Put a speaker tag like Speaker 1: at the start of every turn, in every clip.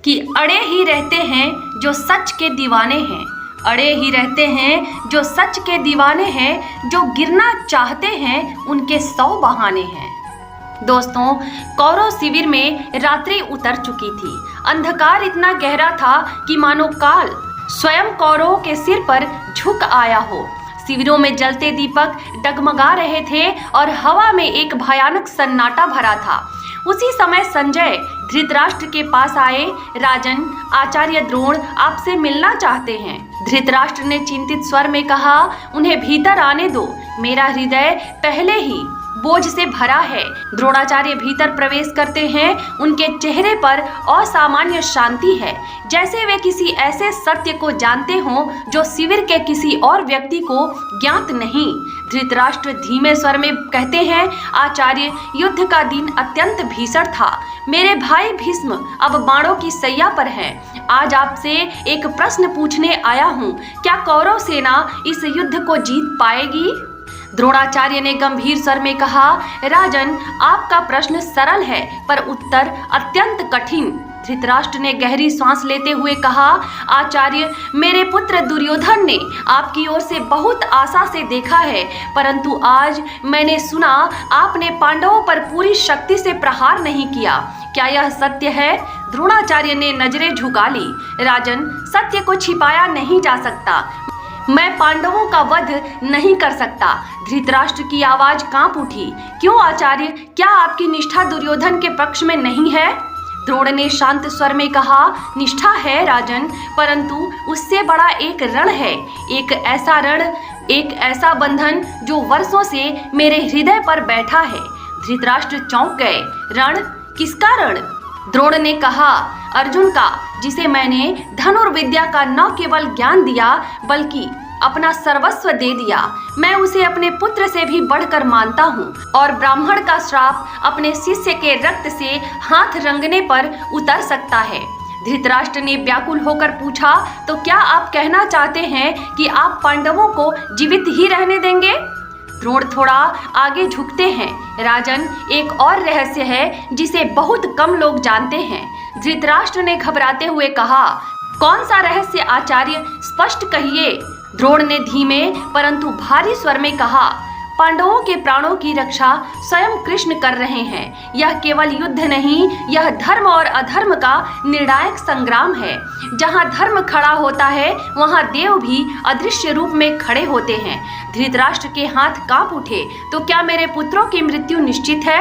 Speaker 1: कि अड़े ही रहते हैं जो सच के दीवाने हैं, अड़े ही रहते हैं जो सच के दीवाने हैं, जो गिरना चाहते हैं उनके 100 बहाने हैं। दोस्तों, कौरव शिविर में रात्रि उतर चुकी थी। अंधकार इतना गहरा था कि मानो काल स्वयं कौरवों के सिर पर झुक आया हो। शिविरों में जलते दीपक डगमगा रहे थे और हवा में एक भयानक सन्नाटा भरा था। उसी समय संजय धृतराष्ट्र के पास आए। राजन, आचार्य द्रोण आपसे मिलना चाहते हैं। धृतराष्ट्र ने चिंतित स्वर में कहा, उन्हें भीतर आने दो, मेरा हृदय पहले ही बोझ से भरा है। द्रोणाचार्य भीतर प्रवेश करते हैं। उनके चेहरे पर असामान्य शांति है, जैसे वे किसी ऐसे सत्य को जानते हों जो शिविर के किसी और व्यक्ति को ज्ञात नहीं। धृतराष्ट्र धीमे स्वर में कहते हैं, आचार्य, युद्ध का दिन अत्यंत भीषण था। मेरे भाई भीष्म अब बाणों की सैया पर हैं। आज आपसे एक प्रश्न पूछने आया हूँ, क्या कौरव सेना इस युद्ध को जीत पाएगी? द्रोणाचार्य ने गंभीर स्वर में कहा, राजन, आपका प्रश्न सरल है पर उत्तर अत्यंत कठिन। धृतराष्ट्र ने गहरी सांस लेते हुए कहा, आचार्य, मेरे पुत्र दुर्योधन ने आपकी ओर से बहुत आशा से देखा है, परंतु आज मैंने सुना आपने पांडवों पर पूरी शक्ति से प्रहार नहीं किया। क्या यह सत्य है? द्रोणाचार्य ने नजरें झुका ली। राजन, सत्य को छिपाया नहीं जा सकता। मैं पांडवों का वध नहीं कर सकता। धृतराष्ट्र की आवाज कांप उठी। क्यों आचार्य, क्या आपकी निष्ठा दुर्योधन के पक्ष में नहीं है? द्रोण ने शांत स्वर में कहा, निष्ठा है राजन, परंतु उससे बड़ा एक रण है, एक ऐसा रण, एक ऐसा बंधन जो वर्षों से मेरे हृदय पर बैठा है। धृतराष्ट्र चौंक गए। रण? किसका रण? द्रोण ने कहा, अर्जुन का, जिसे मैंने धनुर्विद्या का न केवल ज्ञान दिया बल्कि अपना सर्वस्व दे दिया। मैं उसे अपने पुत्र से भी बढ़कर मानता हूँ और ब्राह्मण का श्राप अपने शिष्य के रक्त से हाथ रंगने पर उतर सकता है। धृतराष्ट्र ने व्याकुल होकर पूछा, तो क्या आप कहना चाहते हैं कि आप पांडवों को जीवित ही रहने देंगे? द्रोण थोड़ा आगे झुकते हैं। राजन, एक और रहस्य है जिसे बहुत कम लोग जानते हैं। धृतराष्ट्र ने घबराते हुए कहा, कौन सा रहस्य आचार्य, स्पष्ट कहिए। द्रोण ने धीमे परंतु भारी स्वर में कहा, पांडवों के प्राणों की रक्षा स्वयं कृष्ण कर रहे हैं। यह केवल युद्ध नहीं, यह धर्म और अधर्म का निर्णायक संग्राम है। जहां धर्म खड़ा होता है वहां देव भी अदृश्य रूप में खड़े होते हैं। धृतराष्ट्र के हाथ कांप उठे। तो क्या मेरे पुत्रों की मृत्यु निश्चित है?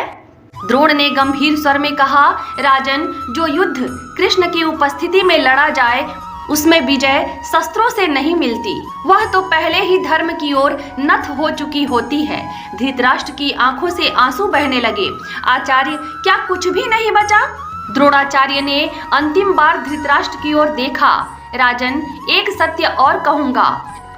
Speaker 1: द्रोण ने गंभीर स्वर में कहा, राजन, जो युद्ध कृष्ण की उपस्थिति में लड़ा जाए उसमें विजय शस्त्रों से नहीं मिलती, वह तो पहले ही धर्म की ओर नत हो चुकी होती है। धृतराष्ट्र की आंखों से आंसू बहने लगे। आचार्य, क्या कुछ भी नहीं बचा? द्रोणाचार्य ने अंतिम बार धृतराष्ट्र की ओर देखा। राजन, एक सत्य और कहूंगा,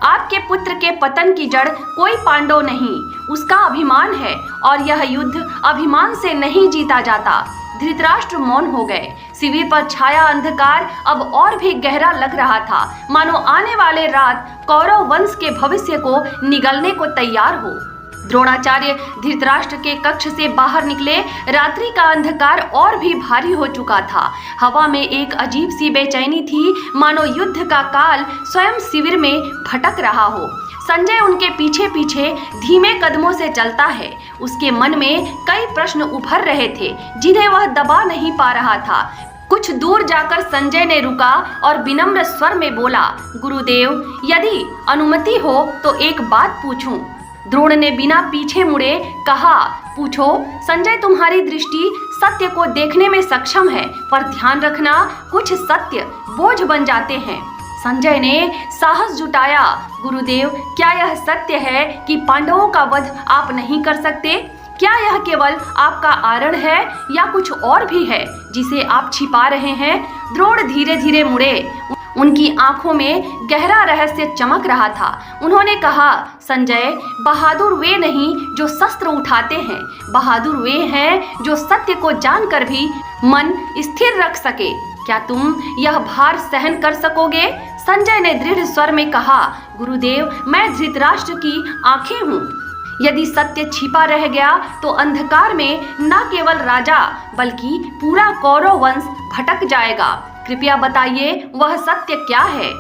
Speaker 1: आपके पुत्र के पतन की जड़ कोई पांडव नहीं, उसका अभिमान है और यह युद्ध अभिमान से नहीं जीता जाता। धृतराष्ट्र मौन हो गए। शिविर पर छाया अंधकार अब और भी गहरा लग रहा था, मानो आने वाले रात कौरव वंश के भविष्य को निगलने को तैयार हो। द्रोणाचार्य धृतराष्ट्र के कक्ष से बाहर निकले। रात्रि का अंधकार और भी भारी हो चुका था। हवा में एक अजीब सी बेचैनी थी, मानो युद्ध का काल स्वयं शिविर में भटक रहा हो। संजय उनके पीछे पीछे धीमे कदमों से चलता है। उसके मन में कई प्रश्न उभर रहे थे जिन्हें वह दबा नहीं पा रहा था। कुछ दूर जाकर संजय ने रुका और विनम्र स्वर में बोला, गुरुदेव, यदि अनुमति हो तो एक बात पूछूं। द्रोण ने बिना पीछे मुड़े कहा, पूछो। संजय, तुम्हारी दृष्टि सत्य को देखने में सक्षम है, पर ध्यान रखना, कुछ सत्य बोझ बन जाते हैं। संजय ने साहस जुटाया, गुरुदेव, क्या यह सत्य है कि पांडवों का वध आप नहीं कर सकते? क्या यह केवल आपका आरण है या कुछ और भी है जिसे आप छिपा रहे हैं? द्रोण धीरे धीरे मुड़े। उनकी आंखों में गहरा रहस्य चमक रहा था। उन्होंने कहा, संजय, बहादुर वे नहीं जो शस्त्र उठाते हैं, बहादुर वे हैं जो सत्य को जानकर भी मन स्थिर रख सके। क्या तुम यह भार सहन कर सकोगे? संजय ने दृढ़ स्वर में कहा, गुरुदेव, मैं धृतराष्ट्र की आंखें हूँ। यदि सत्य छिपा रह गया तो अंधकार में न केवल राजा बल्कि पूरा कौरव वंश भटक जाएगा। कृपया बताइए वह सत्य क्या है।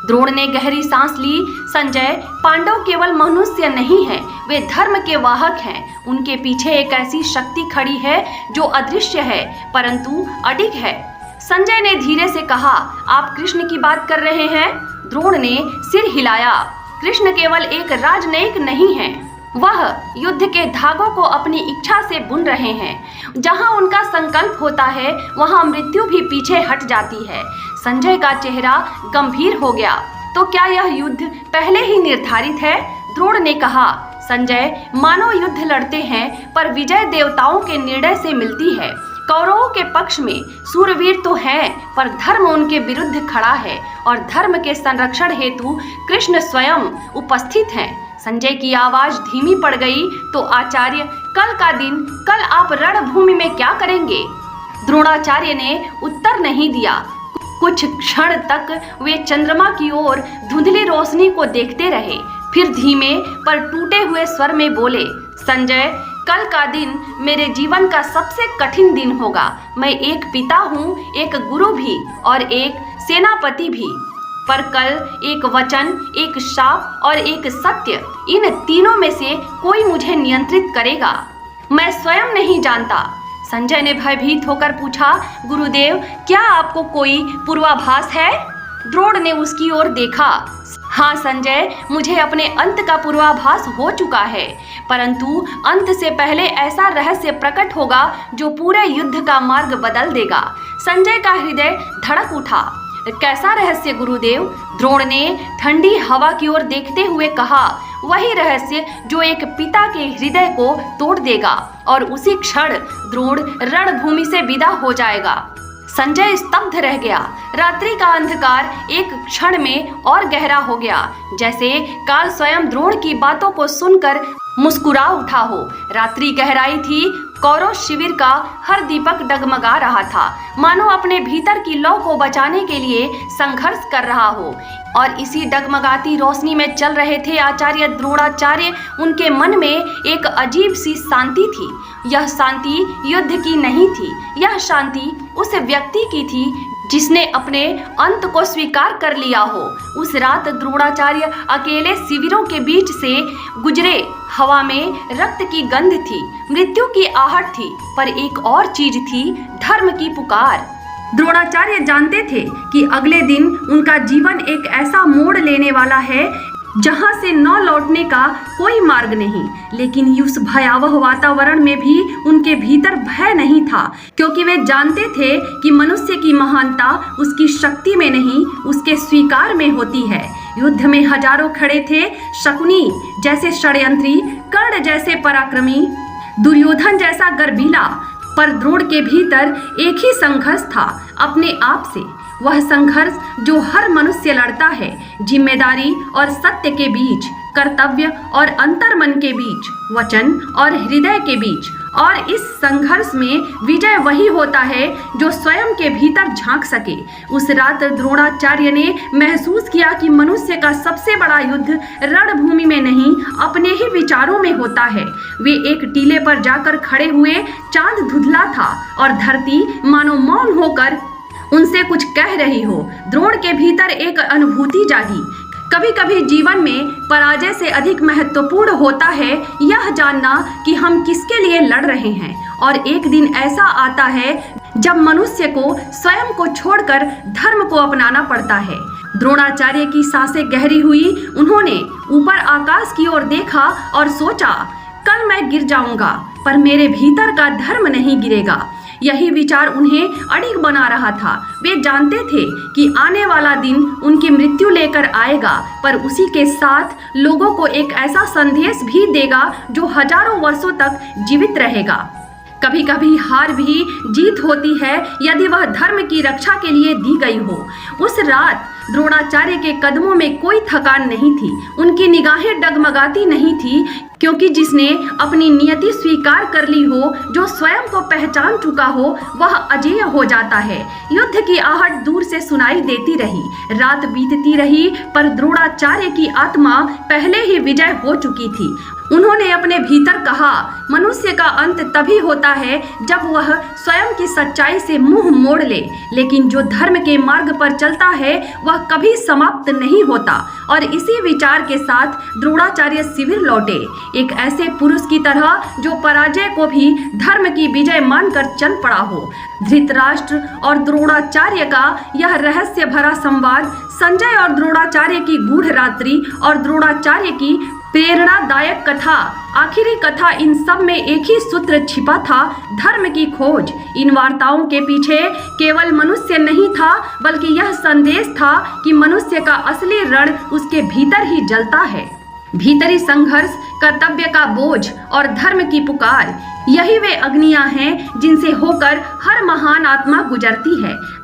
Speaker 1: द्रोण ने गहरी सांस ली। संजय, पांडव केवल मनुष्य नहीं है, वे धर्म के वाहक हैं। उनके पीछे एक ऐसी शक्ति खड़ी है जो अदृश्य है परंतु अडिग है। संजय ने धीरे से कहा, आप कृष्ण की बात कर रहे हैं? द्रोण ने सिर हिलाया। कृष्ण केवल एक राजनयिक नहीं है, वह युद्ध के धागों को अपनी इच्छा से बुन रहे हैं। जहां उनका संकल्प होता है वहां मृत्यु भी पीछे हट जाती है। संजय का चेहरा गंभीर हो गया। तो क्या यह युद्ध पहले ही निर्धारित है? द्रोण ने कहा, संजय, मानव युद्ध लड़ते हैं पर विजय देवताओं के निर्णय से मिलती है। कौरवों के पक्ष में सूरवीर तो हैं, पर धर्म उनके विरुद्ध खड़ा है और धर्म के संरक्षण हेतु कृष्ण स्वयं उपस्थित हैं। संजय की आवाज धीमी पड़ गई। तो आचार्य, कल का दिन, कल आप रणभूमि में क्या करेंगे? द्रोणाचार्य ने उत्तर नहीं दिया। कुछ क्षण तक वे चंद्रमा की ओर धुंधली रोशनी को देखते रहे, फिर धीमे पर टूटे हुए स्वर में बोले, संजय, कल का दिन मेरे जीवन का सबसे कठिन दिन होगा। मैं एक पिता हूँ, एक गुरु भी और एक सेनापति भी। पर कल एक वचन, एक शाप और एक सत्य, इन तीनों में से कोई मुझे नियंत्रित करेगा। मैं स्वयं नहीं जानता। संजय ने भयभीत होकर पूछा, गुरुदेव, क्या आपको कोई पूर्वाभास है? द्रोण ने उसकी ओर देखा। हाँ संजय, मुझे अपने अंत का पूर्वाभास हो चुका है, परंतु अंत से पहले ऐसा रहस्य प्रकट होगा जो पूरे युद्ध का मार्ग बदल देगा। संजय का हृदय धड़क उठा। कैसा रहस्य गुरुदेव? द्रोण ने ठंडी हवा की ओर देखते हुए कहा, वही रहस्य जो एक पिता के हृदय को तोड़ देगा और उसी क्षण द्रोण रणभूमि से विदा हो जाएगा। संजय स्तब्ध रह गया। रात्रि का अंधकार एक क्षण में और गहरा हो गया, जैसे काल स्वयं द्रोण की बातों को सुनकर मुस्कुरा उठा हो। रात्रि गहराई थी। कौरव शिविर का हर दीपक डगमगा रहा था, मानो अपने भीतर की लौ को बचाने के लिए संघर्ष कर रहा हो। और इसी डगमगाती रोशनी में चल रहे थे आचार्य द्रोणाचार्य। उनके मन में एक अजीब सी शांति थी। यह शांति युद्ध की नहीं थी, यह शांति उस व्यक्ति की थी जिसने अपने अंत को स्वीकार कर लिया हो। उस रात द्रोणाचार्य अकेले शिविरों के बीच से गुजरे। हवा में रक्त की गंध थी, मृत्यु की आहट थी, पर एक और चीज थी, धर्म की पुकार। द्रोणाचार्य जानते थे कि अगले दिन उनका जीवन एक ऐसा मोड़ लेने वाला है जहां से न लौटने का कोई मार्ग नहीं। लेकिन उस भयावह वातावरण में भी उनके भीतर भय नहीं था, क्योंकि वे जानते थे कि मनुष्य की महानता उसकी शक्ति में नहीं, उसके स्वीकार में होती है। युद्ध में हजारों खड़े थे, शकुनी जैसे षड्यंत्री, कर्ण जैसे पराक्रमी, दुर्योधन जैसा गर्वीला, पर द्रोण के भीतर एक ही संघर्ष था, अपने आप से। वह संघर्ष जो हर मनुष्य लड़ता है, जिम्मेदारी और सत्य के बीच, कर्तव्य और अंतर्मन के बीच, वचन और हृदय के बीच। और इस संघर्ष में विजय वही होता है जो स्वयं के भीतर झांक सके। उस रात द्रोणाचार्य ने महसूस किया कि मनुष्य का सबसे बड़ा युद्ध रणभूमि में नहीं, अपने ही विचारों में होता है। वे एक टीले पर जाकर खड़े हुए। चांद धुंधला था और धरती मानो मौन होकर उनसे कुछ कह रही हो। द्रोण के भीतर एक अनुभूति जागी। कभी कभी जीवन में पराजय से अधिक महत्वपूर्ण होता है यह जानना कि हम किसके लिए लड़ रहे हैं। और एक दिन ऐसा आता है जब मनुष्य को स्वयं को छोड़कर धर्म को अपनाना पड़ता है। द्रोणाचार्य की सांसें गहरी हुई। उन्होंने ऊपर आकाश की ओर देखा और सोचा, कल मैं गिर जाऊंगा पर मेरे भीतर का धर्म नहीं गिरेगा। यही विचार उन्हें अडिग बना रहा था। वे जानते थे कि आने वाला दिन उनकी मृत्यु लेकर आएगा, पर उसी के साथ लोगों को एक ऐसा संदेश भी देगा जो हजारों वर्षों तक जीवित रहेगा। कभी कभी हार भी जीत होती है यदि वह धर्म की रक्षा के लिए दी गई हो। उस रात द्रोणाचार्य के कदमों में कोई थकान नहीं थी, उनकी निगाहें डगमगाती नहीं थी, क्योंकि जिसने अपनी नियति स्वीकार कर ली हो, जो स्वयं को पहचान चुका हो, वह अजेय हो जाता है। युद्ध की आहट दूर से सुनाई देती रही। रात बीतती रही, पर द्रोणाचार्य की आत्मा पहले ही विजय हो चुकी थी। उन्होंने अपने भीतर कहा, मनुष्य का अंत तभी होता है जब वह स्वयं की सच्चाई से मुंह मोड़ ले, लेकिन जो धर्म के मार्ग पर चलता है वह कभी समाप्त नहीं होता। और इसी विचार के साथ द्रोणाचार्य शिविर लौटे, एक ऐसे पुरुष की तरह जो पराजय को भी धर्म की विजय मानकर चल पड़ा हो। धृतराष्ट्र और द्रोणाचार्य का यह रहस्य भरा संवाद, संजय और द्रोणाचार्य की गूढ़ रात्रि और द्रोणाचार्य की प्रेरणादायक कथा, आखिरी कथा, इन सब में एक ही सूत्र छिपा था, धर्म की खोज। इन वार्ताओं के पीछे केवल मनुष्य नहीं था, बल्कि यह संदेश था कि मनुष्य का असली रण उसके भीतर ही जलता है। भीतरी संघर्ष, कर्तव्य का बोझ और धर्म की पुकार, यही वे अग्नियां हैं जिनसे होकर हर महान आत्मा गुजरती है।